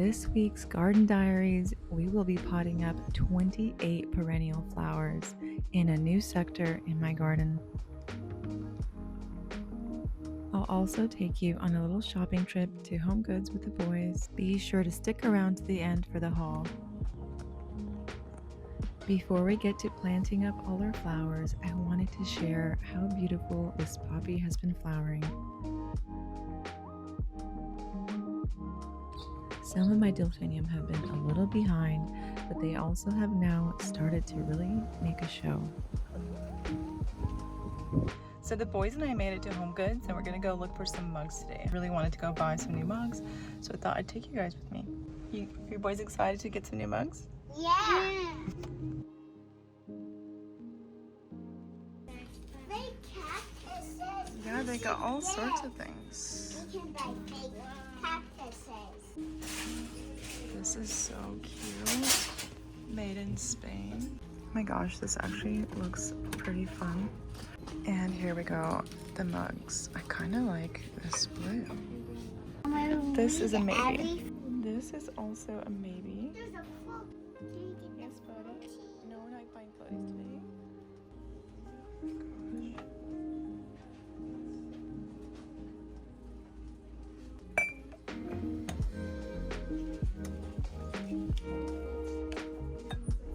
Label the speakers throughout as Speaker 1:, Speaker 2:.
Speaker 1: this week's Garden Diaries, we will be potting up 28 perennial flowers in a new sector in my garden. I'll also take you on a little shopping trip to HomeGoods with the boys. Be sure to stick around to the end for the haul. Before we get to planting up all our flowers, I wanted to share how beautiful this poppy has been flowering. Some of my delphinium have been a little behind, but they also have now started to really make a show.
Speaker 2: So the boys and I made it to HomeGoods and we're gonna go look for some mugs today. I really wanted to go buy some new mugs, so I thought I'd take you guys with me. Are you boys excited to get some new mugs?
Speaker 3: Yeah.
Speaker 2: Yeah, they got all sorts of things.
Speaker 3: We can buy fake cactuses.
Speaker 2: This is so cute. Made in Spain. Oh my gosh, this actually looks pretty fun. And here we go, the mugs. I kind of like this blue. This is a maybe. This is also a maybe.
Speaker 3: There's a float.
Speaker 2: Yes, buddy. No, we're not buying floaties today.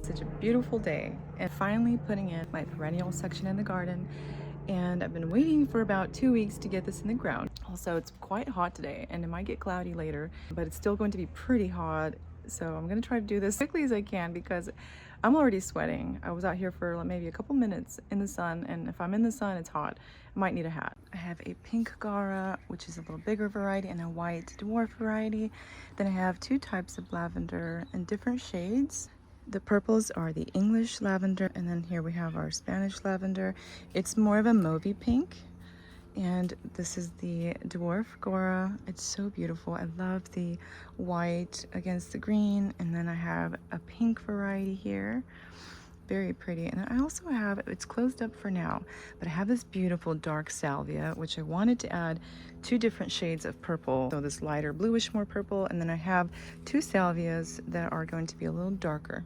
Speaker 2: Such a beautiful day, and finally putting in my perennial section in the garden, and I've been waiting for about 2 weeks to get this in the ground. Also, it's quite hot today and it might get cloudy later, but it's still going to be pretty hot, so I'm going to try to do this as quickly as I can because I'm already sweating. I was out here for maybe a couple minutes in the sun, and if I'm in the sun it's hot. I might need a hat. I have a pink gaura, which is a little bigger variety, and a white dwarf variety. Then I have 2 types of lavender in different shades. The purples are the English lavender, and then here we have our Spanish lavender. It's more of a mauvey pink, and this is the dwarf gaura. It's so beautiful. I love the white against the green, and then I have a pink variety here. Very pretty. And I also have, it's closed up for now, but I have this beautiful dark salvia, which I wanted to add 2 different shades of purple. So this lighter bluish more purple, and then I have 2 salvias that are going to be a little darker.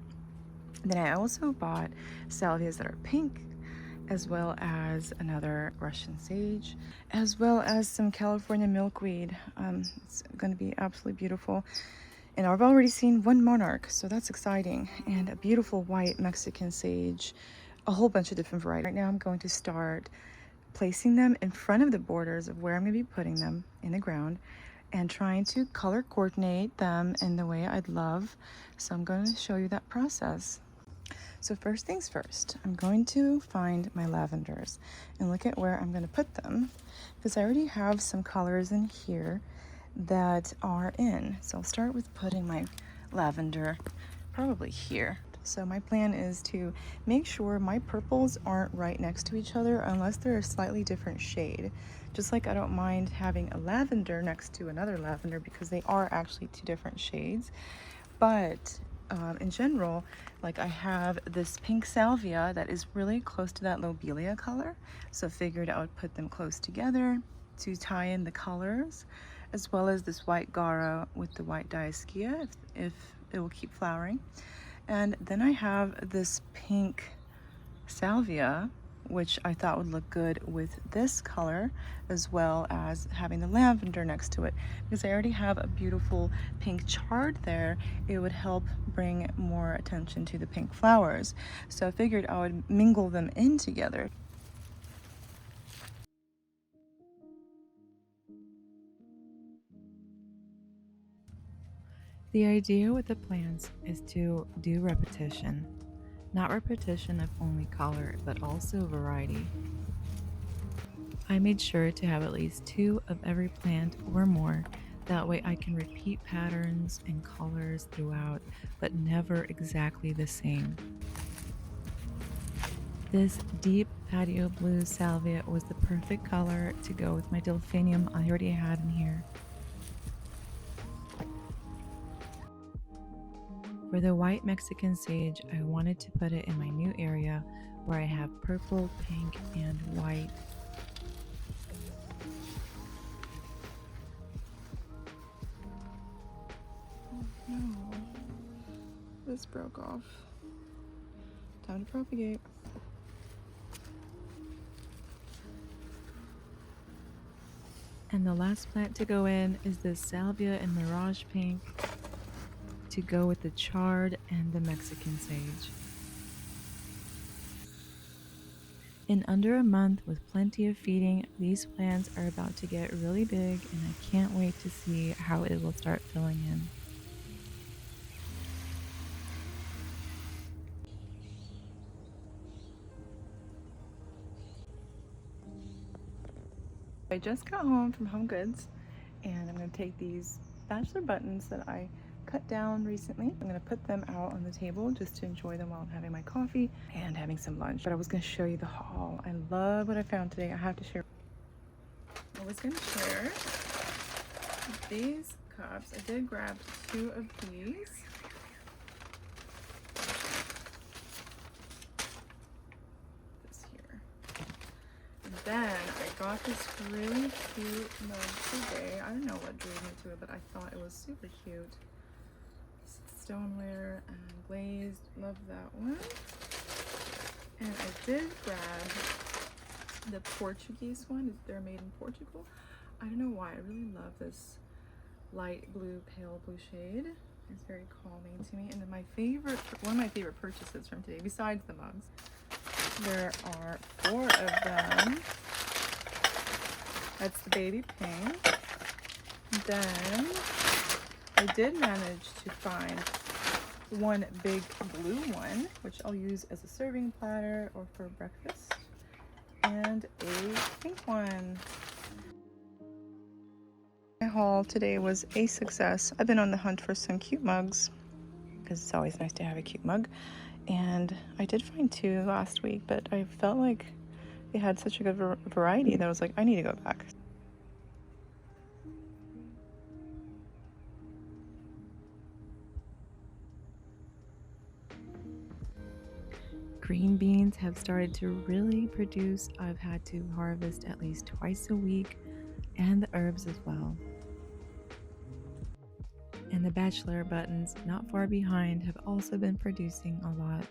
Speaker 2: Then I also bought salvias that are pink, as well as another Russian sage, as well as some California milkweed. It's going to be absolutely beautiful. And I've already seen 1 monarch, so that's exciting. And a beautiful white Mexican sage, a whole bunch of different varieties. Right now I'm going to start placing them in front of the borders of where I'm going to be putting them in the ground, and trying to color coordinate them in the way I'd love. So I'm going to show you that process. So first things first, I'm going to find my lavenders and look at where I'm going to put them, because I already have some colors in here that are in. So I'll start with putting my lavender probably here. So my plan is to make sure my purples aren't right next to each other unless they're a slightly different shade. Just like I don't mind having a lavender next to another lavender because they are actually 2 different shades. But in general, like I have this pink salvia that is really close to that lobelia color. So I figured I would put them close together to tie in the colors, as well as this white gaura with the white diascia if it will keep flowering. And then I have this pink salvia, which I thought would look good with this color, as well as having the lavender next to it. Because I already have a beautiful pink chard there, it would help bring more attention to the pink flowers. So I figured I would mingle them in together.
Speaker 1: The idea with the plants is to do repetition. Not repetition of only color, but also variety. I made sure to have at least 2 of every plant or more. That way I can repeat patterns and colors throughout, but never exactly the same. This deep patio blue salvia was the perfect color to go with my delphinium I already had in here. For the white Mexican sage, I wanted to put it in my new area where I have purple, pink, and white.
Speaker 2: No. This broke off. Time to propagate.
Speaker 1: And the last plant to go in is the salvia and mirage pink to go with the chard and the Mexican sage. In under a month, with plenty of feeding, these plants are about to get really big, and I can't wait to see how it will start filling in.
Speaker 2: I just got home from HomeGoods, and I'm going to take these bachelor buttons that I cut down recently. I'm going to put them out on the table just to enjoy them while I'm having my coffee and having some lunch. But I was going to show you the haul. I love what I found today. I have to share. I was going to share these cups. I did grab 2 of these. This here. And then I got this really cute mug today. I don't know what drew me to it, but I thought it was super cute. Stoneware and glazed. Love that one. And I did grab the Portuguese one. They're made in Portugal. I don't know why. I really love this light blue, pale blue shade. It's very calming to me. And then one of my favorite purchases from today, besides the mugs, there are 4 of them. That's the baby pink. Then I did manage to find one big blue one, which I'll use as a serving platter or for breakfast, and a pink one. My haul today was a success. I've been on the hunt for some cute mugs because it's always nice to have a cute mug, and I did find 2 last week, but I felt like they had such a good variety that I was like, I need to go back.
Speaker 1: Green beans have started to really produce. I've had to harvest at least twice a week, and the herbs as well. And the bachelor buttons, not far behind, have also been producing a lot.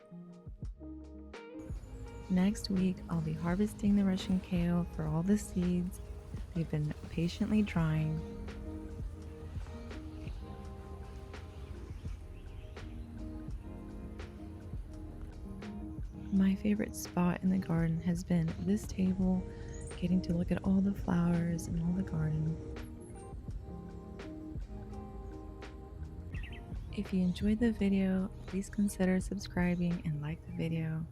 Speaker 1: Next week, I'll be harvesting the Russian kale for all the seeds. They've been patiently drying. My favorite spot in the garden has been this table, getting to look at all the flowers and all the garden. If you enjoyed the video, please consider subscribing and like the video.